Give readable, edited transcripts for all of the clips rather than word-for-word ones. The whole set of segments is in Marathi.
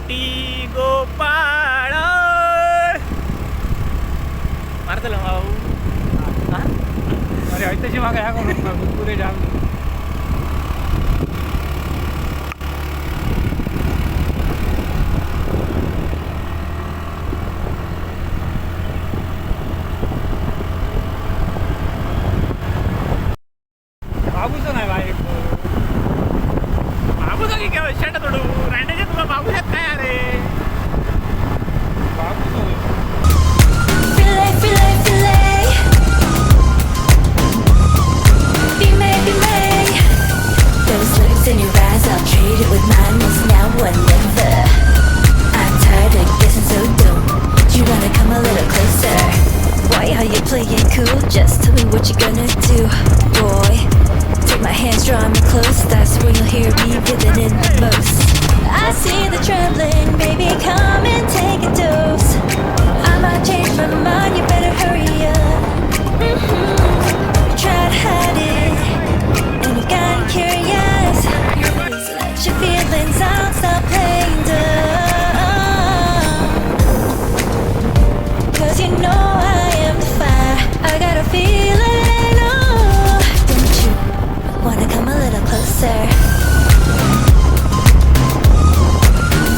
शेवटी गोपाळ मारतलं भाऊ. अरे ऐताची मागा ह्या करून पुरे जाम बाबूचं नाही बाईक बाबू जागी केव्हा शेट थोडू रांड्याच्या तुला बाबू आहेत काय अरे बाबूचं Filet, filet, filet. Be made, be made. Those looks in your eyes, I'll trade it with mine. It's now or never. I'm tired of guessing so dumb. You wanna come a little closer? Why are you playing cool? Just tell me what you're gonna do, boy. Take my hands, draw me close. That's where you'll hear me feeling it the most. I see the trembling, baby, come and take a dose. I might change my mind, you better hurry up. You try to hide it, and you got curious. So let your feelings out, stop playing dumb. 'Cause you know I am the fire, I got a feeling, oh. Don't you wanna come a little closer?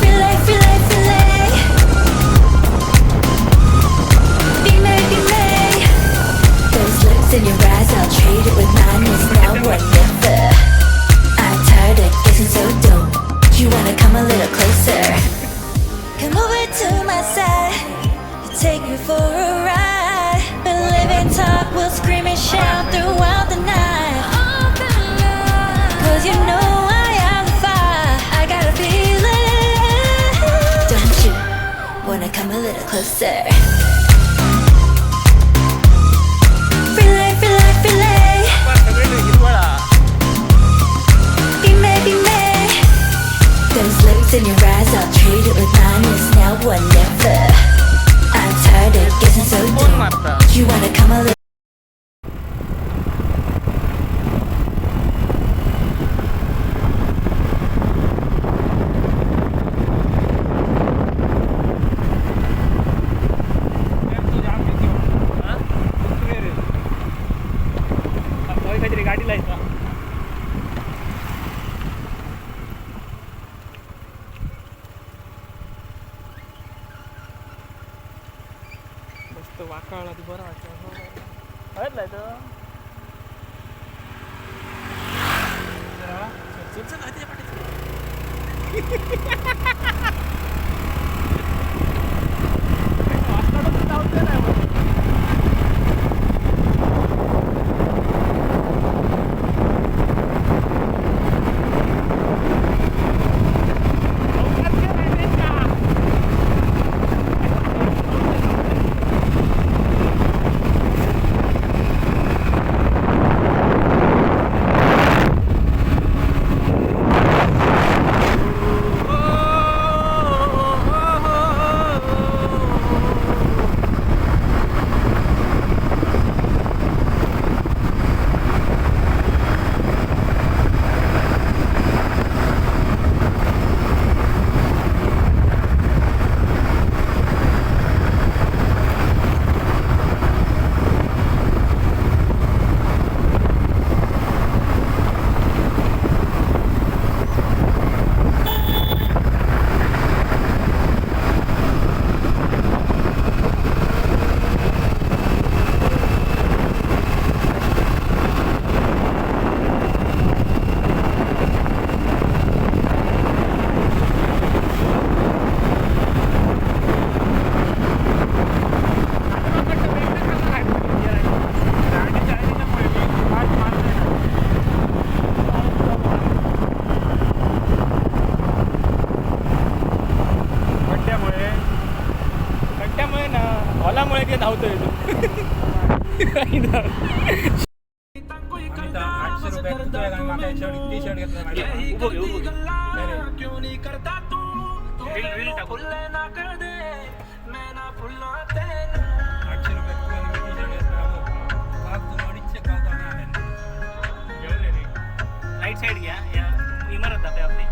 Filet, filet, filet. Be made, be made. Those looks in your eyes, I'll trade it with mine. It's now or never. I'm tired of guessing so dumb. You wanna come a little closer? Come over to my side. Take me for a ride. We'll live and talk, we'll scream and shout throughout the night. 'Cause you know I am the fire, I got a feeling. Don't you wanna come a little closer? Filet, filet, filet. सगळे हिरवळा Be made, be made. Those looks in your eyes, I'll trade it with mine. It's now or never. I'm tired of guessing so कोण dumb. मारता You wanna come a little काहीतरी गाडी लायचा मस्त वाकाळला ती बरं वाटतं हळद लायचं चल चल त्याच्या पाठीत जाऊ नाही हॉलामुळे ते धावतोय तो 800 रुपये टी शर्ट घेतला टाकू 800 राईट साईड घ्या या इमारत जाते आपली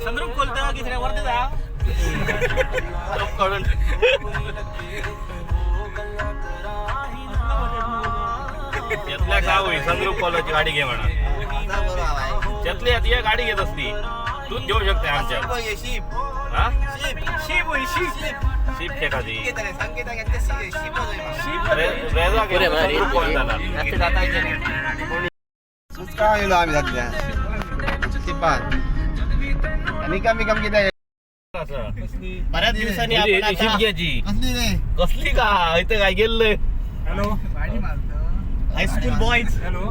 संद्रूप खोलतो की सगळ्या वरती जा कळून त्यातल्या काय होईल संद्रूप कॉलची गाडी घे म्हणा त्यातली ती गाडी घेत असती तू घेऊ शकते आमच्या हा शीप होई शीप एखादी रेजा घे संद्रूप कॉल झाला सुचका गेलो आम्ही सध्या शिपात आणि कमी कमी किती बऱ्याच दिवसांनी आपण शीप घ्यायची कसली रे कसली का इथं काय गेलंय hello high school boys hello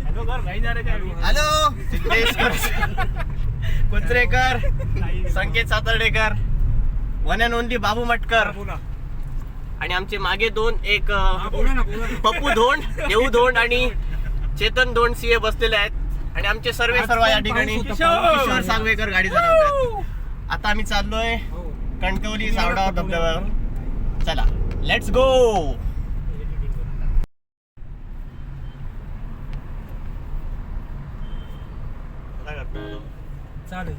hello घर नाही जा रे hello Siddhesh Kutrekar Sanket Satardekar one and only Babu Matkar बोला आणि आमचे मागे दोन एक बोला ना पप्पू धोंड देऊ धोंड आणि चेतन धोंड सीए बसलेले आहेत आणि आमचे सर्व या ठिकाणी किशोर सांगवेकर गाडी चालवतात. आता आम्ही चाललोय कणकवली सावडा धबधब्यावर. चला लेट्स गो. चालेल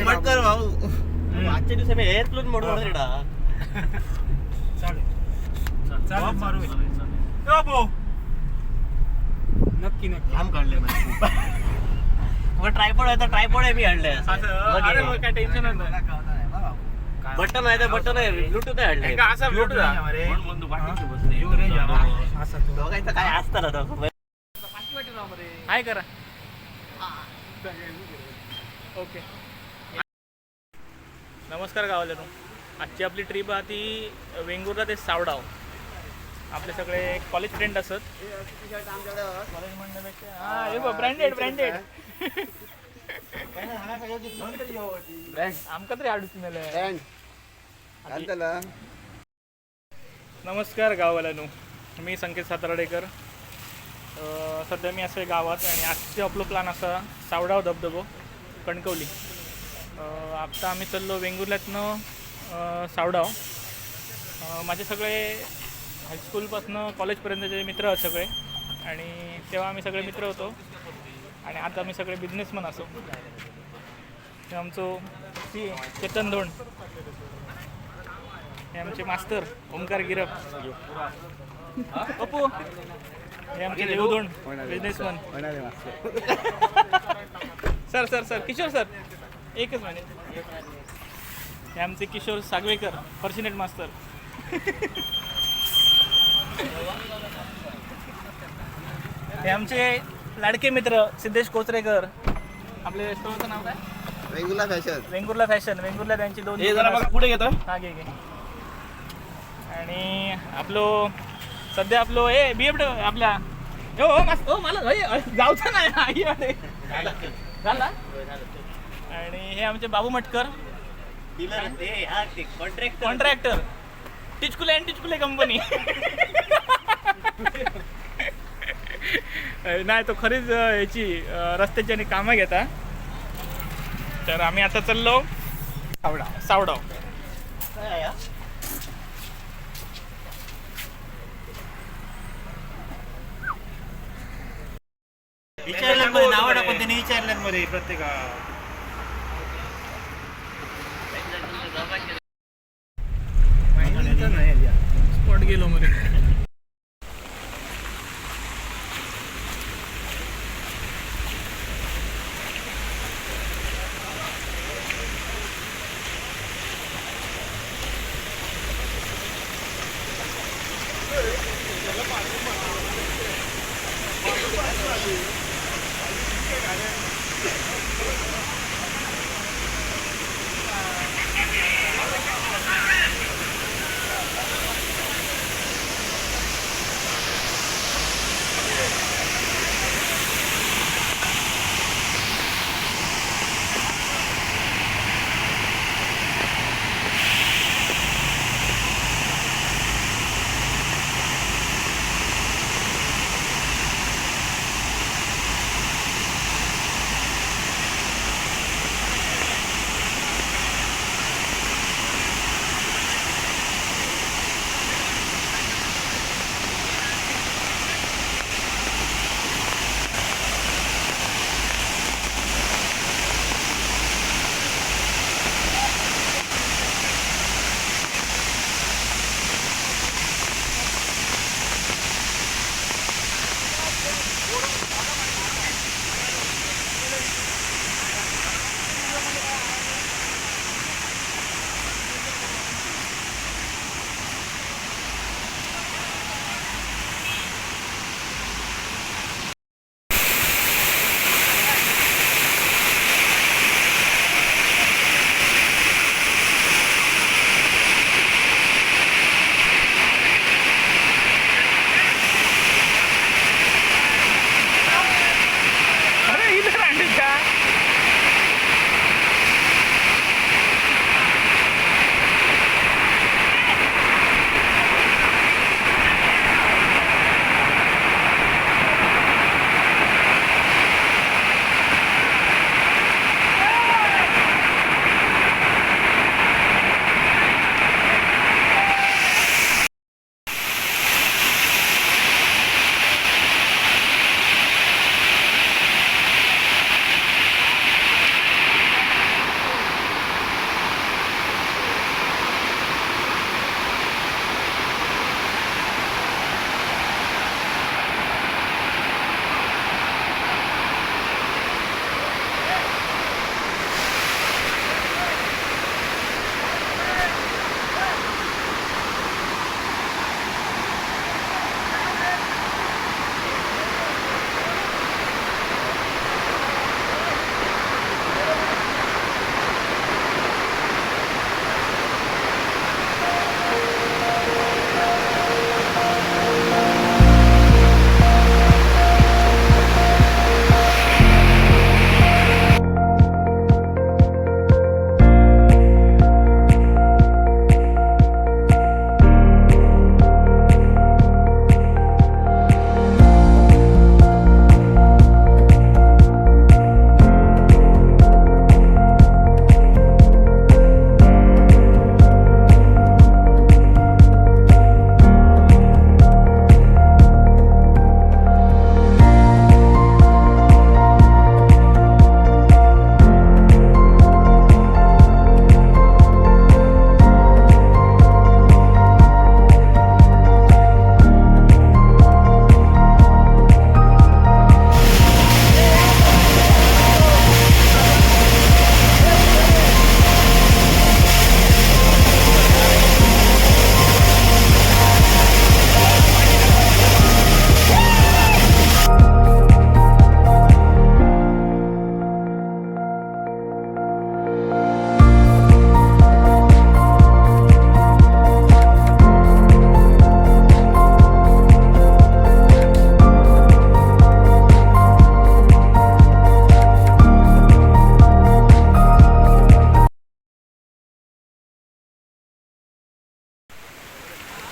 मटकर भाऊ आजच्या दिवसा मी एअरप्लेन मोडवर नक्की नक्की काम काढले ट्रायपॉड आहे तर ट्रायपॉड आहे मी आणलंय काय टेन्शन बटन आहे तर बटन आहे ब्लूटूथ आहे आणलंय दोघांचं काय असतं ना हाय करा ओके. नमस्कार गावाला. आजची आपली ट्रिप आहे ती वेंगुर्ला ते सावडाव. आपले सगळे कॉलेज फ्रेंड असत कॉलेज म्हणण्यापेक्षा हा ब्रँडेड ब्रँडेड आमका तरी आडूची मेल. नमस्कार गावाला. मी संकेत सातर्डेकर. सध्या मी असं गावात आणि आजचे आपलं प्लॅन असा सावडाव धबधबो कणकवली. आता आम्ही चाललो वेंगुर्ल्यातनं सावडाव. माझे सगळे हायस्कूलपासनं कॉलेजपर्यंतचे मित्र आहेत सगळे आणि तेव्हा आम्ही सगळे मित्र होतो आणि आता आम्ही सगळे बिझनेसमॅन असो. हे आमचं चेतन धोंड, हे आमचे मास्तर ओमकार गिरप, पप्पू हे आमचे देऊ धोंड businessman. Sir sir sir Kishore sir एकच मिनिट. हे आमचे किशोर सागवेकर फॉर्च्युनेट मास्तर. हे आमचे लाडके मित्र सिद्धेश कोचरेकर. आपले स्टोरचं नाव काय? वेंगुर्ला फॅशन. वेंगुर्ला फॅशन. वेंगुर्ला त्यांची दोन पुढे घेतो. हा घे घे. आणि आपलं सध्या आपलं हे BFW आपल्या हो मला जाऊचं नाही झाला. आणि हे आमचे बाबू Matkar contractor Tichkule and Tichkule company. नाही तो खरीच याची रस्त्याची आणि कामं घेता. तर आम्ही आता चाललो सावडाव. विचारल्यामध्ये नाव टाकून त्यांनी विचारल्यामध्ये प्रत्येका स्पॉट गेलो मध्ये.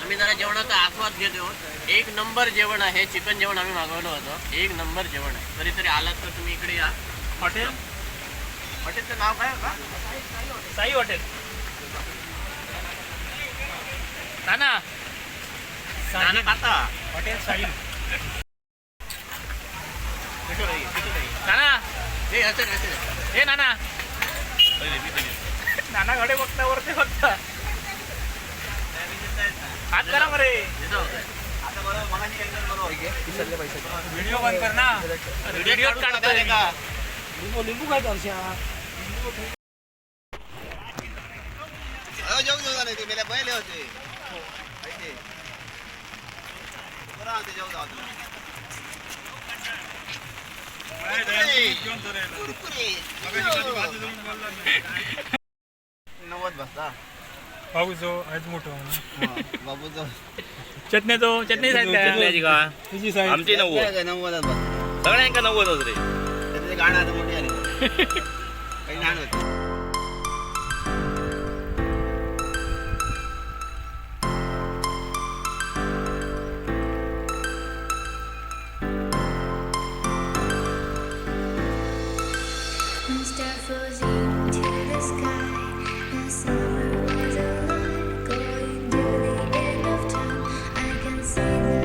आम्ही जरा जेवणाचा आस्वाद घेतो. एक नंबर जेवण आहे. चिकन जेवण आम्ही मागवलं होतं. एक नंबर जेवण आहे. कधीतरी आलात तर तुम्ही इकडे या. हॉटेल हॉटेलचं नाव काय होतं? साई हॉटेल. नाना नाना खाता. हॉटेल साई. कसं राहील? कसं राहील? नाना हे असं. हे नाना नाना घडे बघता वरती बघता हात करा मरे. व्हिडिओ बंद कर ना. व्हिडिओ काढतोय का? लिंबू काय तरशा जाऊ नाही ते मेल्या पहिले होते माहिती बरं आमचे जाऊ जाऊ नव्वद बसता पाऊस जो आज मोठं बाबू जो चटणी सांगितलं का तुझी साईड आमची नव्वद नव्वदच बस सगळ्यांका नव्वदच रे. त्याचे गाणं आता मोठी आली काही लहान होती One star flows into the sky. The summer was alive, going to the end of time. I can see the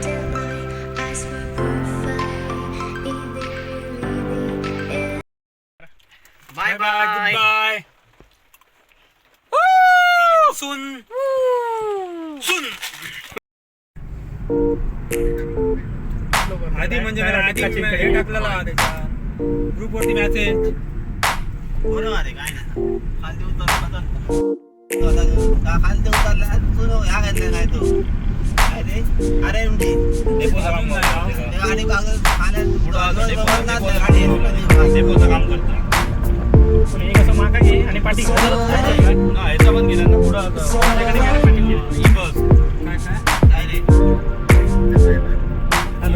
daylight. Eyes were perfect. Is it really the end? Bye bye bye. Bye सुन सुन आधी म्हणजे मला आधी हे टाकलेला त्याच्या ग्रुपवरती मेसेज बरोबर आहे काय नाही खाली उतरला खाली उतरला तुझं ह्या घातल्या काय तो काय ते अरे एमडी आणि कागद खाण्यात डेपोचं काम करतो. पण एक असं मागा घे आणि पाठी घेऊन ह्याचा पण गेला ना पुढं आता. ई बस काय काय काय रे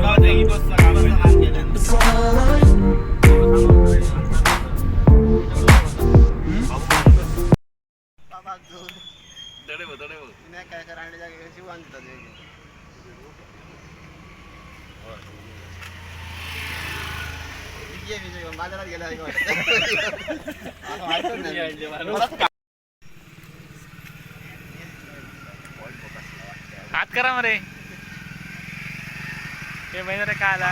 गावाच्या ई बसला कामाचं काम केलं. बाबा जो दडे बघ. नाही काय करायला जागे शिवान देतात बाजारात गेला हात करा मरे. हे महिना रे काय आला